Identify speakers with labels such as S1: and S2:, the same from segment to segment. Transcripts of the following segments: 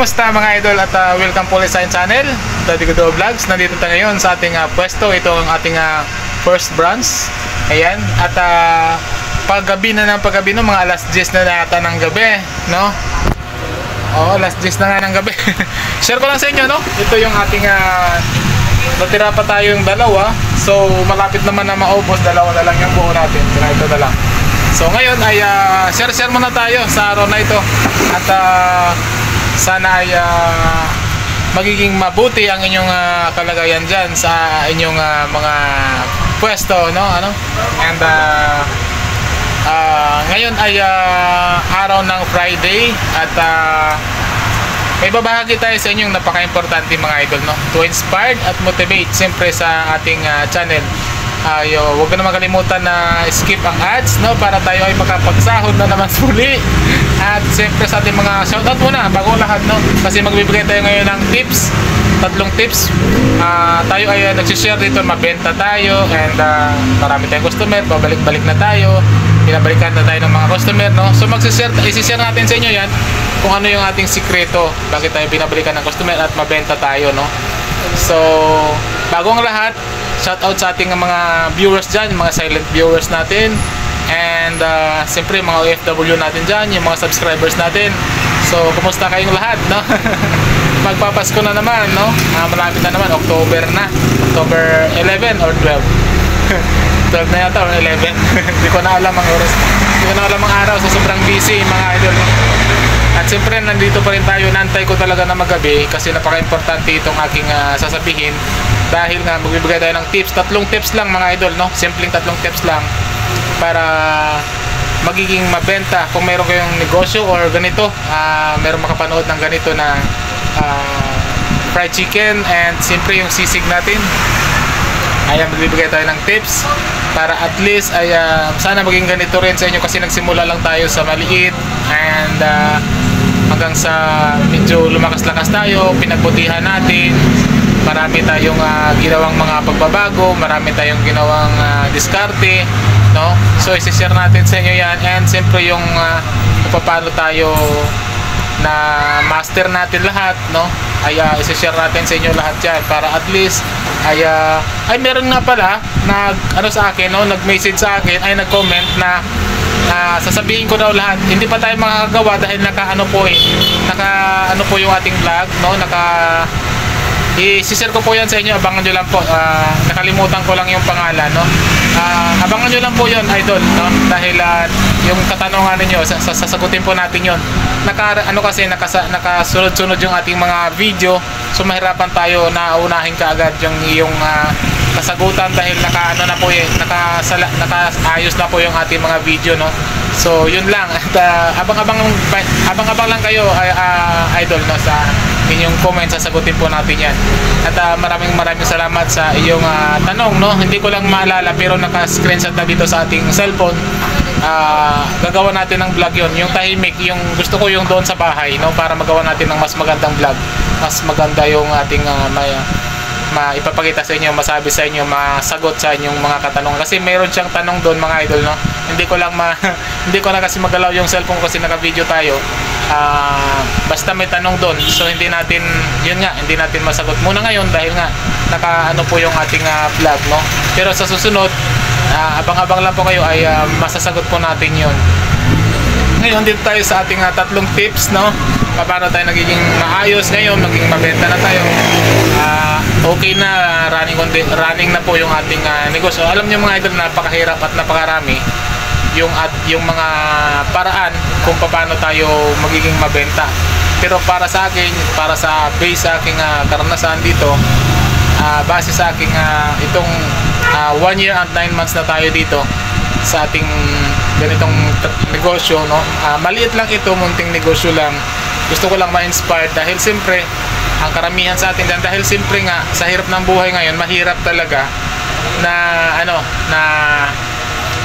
S1: Kumusta mga idol at welcome po ulit sa ating channel, Daddy Godo Vlogs. Nandito tayo ngayon sa ating pwesto. Ito ang ating first branch. Ayan. At paggabi na ng paggabi, no, mga alas 10 na nata ng gabi, no? Oo, alas 10 na nga ng gabi. Share ko lang sa inyo, no? Ito yung ating natira pa tayong dalawa. So malapit naman na maubos. Dalawa na lang yung buo natin. Ito na lang. So ngayon ay share muna tayo sa araw na ito. At sana ay magiging mabuti ang inyong kalagayan dyan sa inyong mga pwesto, no? And ngayon ay araw ng Friday. At may babahagi tayo sa inyong napaka-importante mga idol, no? To inspire at motivate siyempre sa ating channel. Huwag na makalimutan na skip ang ads, no, para tayo ay makapagsahod na naman muli. At siyempre sa ating mga shoutout muna bago lahat, no, kasi magbibigay tayo ngayon ng tips, 3 tips. Tayo ay nagsishare dito, mabenta tayo, and marami tayong customer, babalik-balik na tayo, pinabalikan na tayo ng mga customer, no. So isi-share natin sa inyo yan kung ano yung ating sikreto bakit tayo pinabalikan ng customer at mabenta tayo, no. So bagong lahat, shout out sa ating mga viewers dyan, mga silent viewers natin, and siyempre mga OFW natin dyan, yung mga subscribers natin. So kumusta kayong lahat, no? Magpapasko na naman, no? Malapit na naman, October na, October 11 or 12. 12 na yata or 11. Hindi ko na alam ang oras, hindi ko na alam ang araw, so sobrang busy mga idol, no? At siyempre nandito pa rin tayo, nantay ko talaga na magabi kasi napaka-importante itong aking sasabihin. Dahil nga magbibigay tayo ng tips, 3 tips lang mga idol, no? Simpleng 3 tips lang para magiging mabenta kung meron kayong negosyo or ganito, meron makapanood ng ganito na fried chicken and siyempre yung sisig natin. Ayan, magbibigay tayo ng tips para at least ay sana maging ganito rin sa inyo kasi nagsimula lang tayo sa maliit and hanggang sa medyo lumakas-lakas tayo, pinagbutihan natin. Marami tayong ginawang mga pagbabago, marami tayong ginawang diskarte, no? So isi-share natin sa inyo yan, and siyempre yung kung paano tayo na master natin lahat, no? Ay isi-share natin sa inyo lahat yan para at least ay meron nga pala sa akin, no? Nag-message sa akin, ay nag-comment na sasabihin ko daw lahat. Hindi pa tayo makakagawa dahil naka po yung ating vlog, no? I-share ko po yan sa inyo, abangan nyo lang po. Nakalimutan ko lang yung pangalan, no? Abangan nyo lang po yun, idol, no? Dahil yung katanungan ninyo, sasagutin po natin yun. Nakasunod-sunod yung ating mga video, so mahirapan tayo na unahin kaagad yung kasagutan dahil nakaayos na po yung ating mga video, no? So yun lang. At abang-abang lang kayo, idol, no, sa inyong comment, sasagutin po natin yan. At maraming salamat sa iyong tanong, no? Hindi ko lang maalala pero naka-screenshot na dito sa ating cellphone. Gagawa natin ng vlog yon, yung tahimik, yung gusto ko yung doon sa bahay, no, para magawa natin ng mas magandang vlog, mas maganda yung ating maipapakita sa inyo, masabi sa inyo, masagot sa inyong mga katanungan. Kasi meron siyang tanong doon mga idol, no? Hindi ko na kasi magalaw yung cellphone kasi naka-video tayo. Basta may tanong doon, so hindi natin masagot muna ngayon dahil nga naka po yung ating vlog, no? Pero sa susunod, abang-abang lang po kayo, ay masasagot po natin yun. Ngayon dito tayo sa ating 3 tips, no? Paano tayo nagiging maayos ngayon, maging mabenta na tayo, okay na, running na po yung ating negosyo. Alam niyo mga idol, napakahirap at napakarami yung mga paraan kung paano tayo magiging mabenta. Pero para sa akin, para sa base sa aking karanasan dito, base sa aking itong 1 year and 9 months na tayo dito sa ating ganitong negosyo, no? Maliit lang ito, munting negosyo lang. Gusto ko lang ma-inspire dahil siyempre ang karamihan sa atin dyan, dahil siyempre nga sa hirap ng buhay ngayon, mahirap talaga na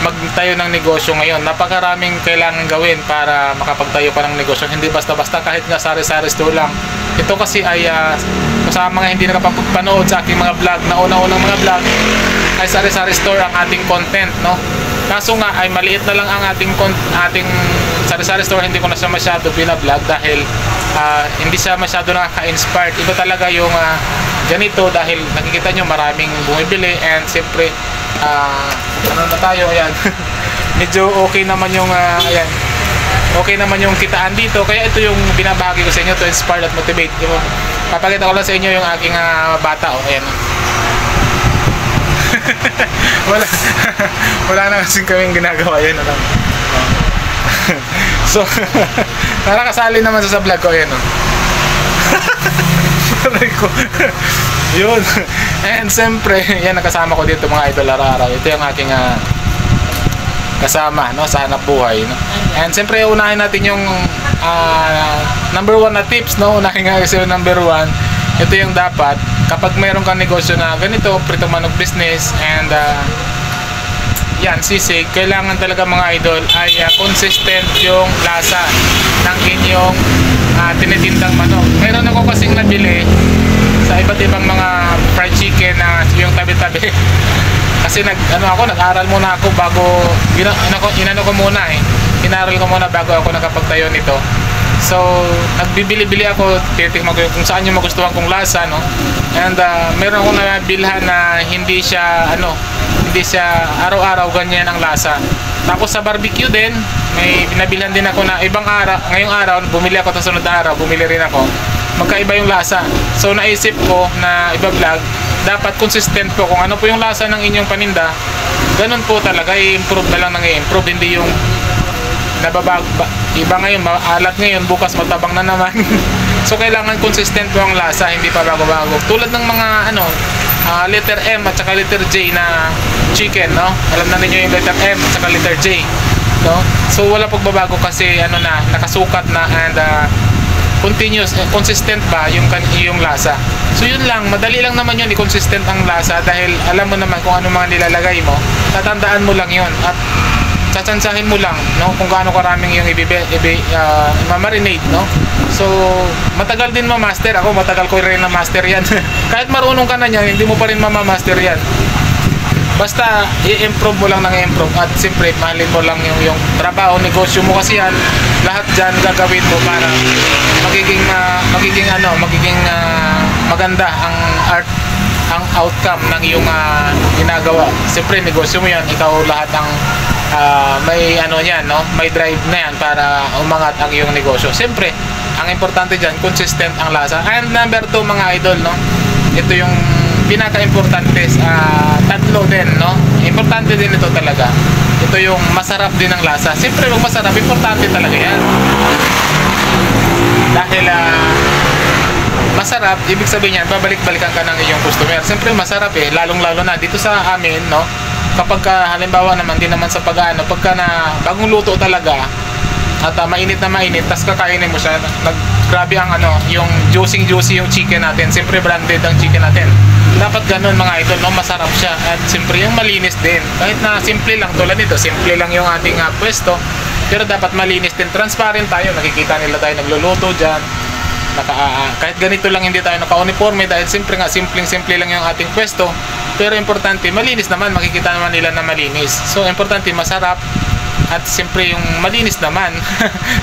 S1: magtayo ng negosyo ngayon. Napakaraming kailangan gawin para makapagtayo ka ng negosyo, hindi basta-basta kahit nga sari-sari store lang. Ito kasi ay sa mga hindi nakapagpanood sa aking mga vlog, na una-unang mga vlog, ay sari-sari store ang ating content, no? Kaso nga ay maliit na lang ang ating sari-sari store hindi ko na siya masyado binablog dahil hindi siya masyado nakaka-inspired. Iba talaga yung ganito dahil nakikita nyo maraming bumibili, and siyempre ano na tayo, ayan. Medyo okay naman yung ayan, okay naman yung kitaan dito, kaya ito yung binabahagi ko sa inyo to inspire at motivate. Papakita ko lang sa inyo yung aking bata, ayan. wala na kasing kaming ginagawa yan, so nakakasali naman sa vlog ko, ayan, yun. And siyempre yan, nakasama ko dito mga idol araw-araw. Ito yung aking kasama, no, sa hanap buhay, no? And siyempre unahin natin yung number 1 na tips, no. Unahin nga kasi yung number 1. Ito yung dapat kapag mayroon kang negosyo na ganito, prito manok business, and yan, sisig, kailangan talaga mga idol ay consistent yung lasa ng inyong tinitindang manok. Meron ako kasing nabili sa iba't ibang mga fried chicken na yung tabi-tabi. Kasi nag-aral muna ako bago inano ko muna inaral ko muna bago ako nakapagtayo nito. So nagbibili-bili ako, titikman ko kung saan yung magustuhan kong lasa, no. And meron akong nabilhan na hindi siya araw-araw ganyan ang lasa. Tapos sa barbecue din, may binabilhan din ako na ibang araw. Ngayong araw bumili ako, sa sunod na araw bumili rin ako. Magkaiba yung lasa. So naisip ko na iba-vlog, dapat consistent po kung ano po yung lasa ng inyong paninda. Ganun po talaga, i-improve na lang ng i-improve, hindi yung nababago. Iba ngayon, maalat ngayon, bukas matabang na naman. So kailangan consistent po ang lasa, hindi pa bago-bago. Tulad ng mga letter M at saka letter J na chicken, no? Alam na ninyo yung letter M at saka letter J, no? So wala pagbabago kasi nakasukat na, and continuous, consistent ba yung lasa. So yun lang, madali lang naman yun, i-consistent ang lasa dahil alam mo naman kung ano mga nilalagay mo, tatandaan mo lang yun at tsatsansahin mo lang, no, kung gaano karaming yung ma-marinate, no. So matagal din ma-master. Ako matagal ko rin na-master yan. Kahit marunong ka na yan, hindi mo pa rin ma-master yan. Basta i-improve mo lang ng i-improve, at siyempre mahalin mo lang yung trabaho, negosyo mo, kasi yan lahat dyan gagawin mo para magiging maganda ang outcome ng iyong ginagawa. Siyempre negosyo mo yan, ikaw lahat ang may yan, no, may drive na yan para umangat ang iyong negosyo. Siyempre ang importante dyan, consistent ang lasa. And number 2 mga idol, no, ito yung pinaka-importante, tatlo din, no? Importante din ito talaga. Ito yung masarap din ang lasa. Siyempre, kung masarap, importante talaga yan. Dahil masarap, ibig sabihin yan, babalik-balikan ka ng iyong customer. Siyempre, masarap lalong-lalo na dito sa amin, no? Kapag halimbawa naman, din naman sa pagka na bagong luto talaga, at mainit na mainit, tas kakainin mo siya, grabe ang yung juicy yung chicken natin. Siyempre branded ang chicken natin. Dapat ganun mga idol, no? Masarap siya, at siyempre yung malinis din. Kahit na simple lang, tulad nito, simple lang yung ating pwesto, pero dapat malinis din, transparent tayo, nakikita nila tayo nagluluto dyan. Kahit ganito lang hindi tayo naka-uniforme dahil siyempre nga simple lang yung ating pwesto, pero importante malinis naman, makikita naman nila na malinis. So importante masarap, at siyempre yung malinis naman.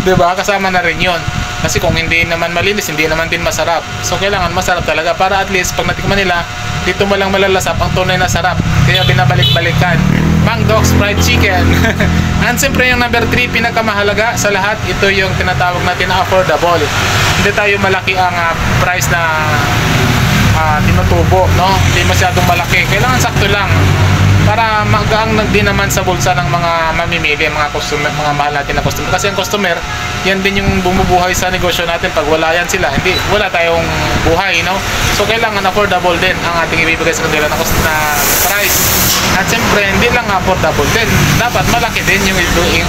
S1: Diba? Kasama na rin yun. Kasi kung hindi naman malinis, hindi naman din masarap. So kailangan masarap talaga para at least pag natikman nila, dito mo lang malalasap ang tunay na sarap. Kaya binabalik-balikan. Mang Doc's Fried Chicken. And siyempre yung number 3, pinakamahalaga sa lahat, ito yung tinatawag natin na affordable. Hindi tayo malaki ang price na tinutubo, no? Hindi masyadong malaki. Kailangan sakto lang para magaang din naman sa bulsa ng mga mamimili, mga customer, mga mahal natin na customer. Kasi ang customer, yan din yung bumubuhay sa negosyo natin. Pag wala yan sila, wala tayong buhay, no? So kailangan affordable din ang ating ibibigay sa kanila na price. At siyempre, hindi lang affordable din, dapat malaki din yung ibigay.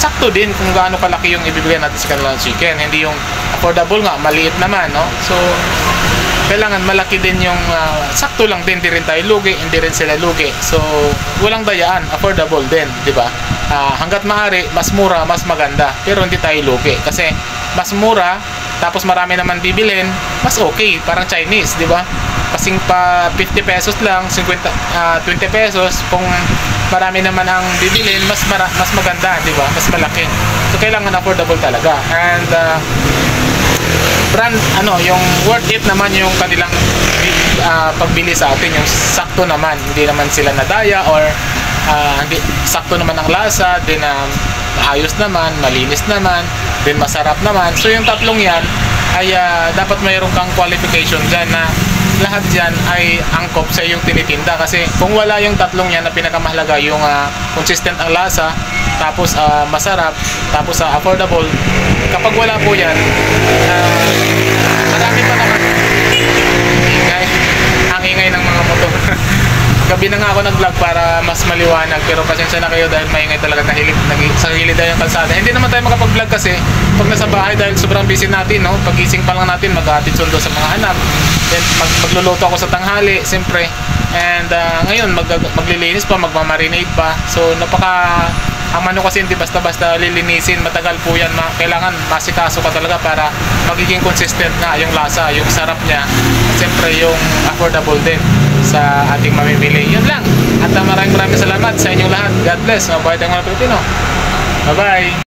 S1: Sakto din kung gaano kalaki yung ibibigay natin sa kanilang chicken. Hindi yung affordable nga, maliit naman, no? So kailangan malaki din yung sakto lang din, hindi rin tayo lugi, hindi rin sila lugi. So walang dayaan, affordable din, di ba? Hanggat maaari, mas mura, mas maganda, pero hindi tayo lugi kasi mas mura tapos marami naman bibilhin, mas okay, parang Chinese, di ba? Kasing pa 50 pesos lang, 20 pesos, kung marami naman ang bibilin, mas maganda, di ba? Mas malaki. So kailangan affordable talaga. And brand, yung worth it naman yung kanilang pagbili sa atin, yung sakto naman, hindi naman sila nadaya or hindi sakto naman ang lasa, din ayos naman, malinis naman, din masarap naman. So yung tatlong yan ay dapat mayroon kang qualification dyan na lahat dyan ay angkop sa yung tinitinda. Kasi kung wala yung tatlong yan na pinakamahalaga, yung consistent ang lasa, tapos masarap, tapos affordable, kapag wala po yan, marami pa naman ang ingay ng mga motor. Gabi na nga ako nag-vlog para mas maliwanag, pero pasensya na kayo dahil maingay talaga sa gilid dahil yung kalsada. Hindi naman tayo makapag-vlog kasi pag nasa bahay dahil sobrang busy natin, no? Pagising pa lang natin, mag-aatid sundo sa mga anak, then magluluto ako sa tanghali, siyempre. And ngayon, maglilinis pa, magmamarinate pa. So ang mano kasi hindi basta-basta lilinisin, matagal po yan. Kailangan masikaso ka talaga para magiging consistent na yung lasa, yung sarap niya, at siyempre yung affordable din sa ating mamimili. Yun lang. At maraming salamat sa inyong lahat. God bless. Mabuhay tayong mga Pilipino. Bye-bye.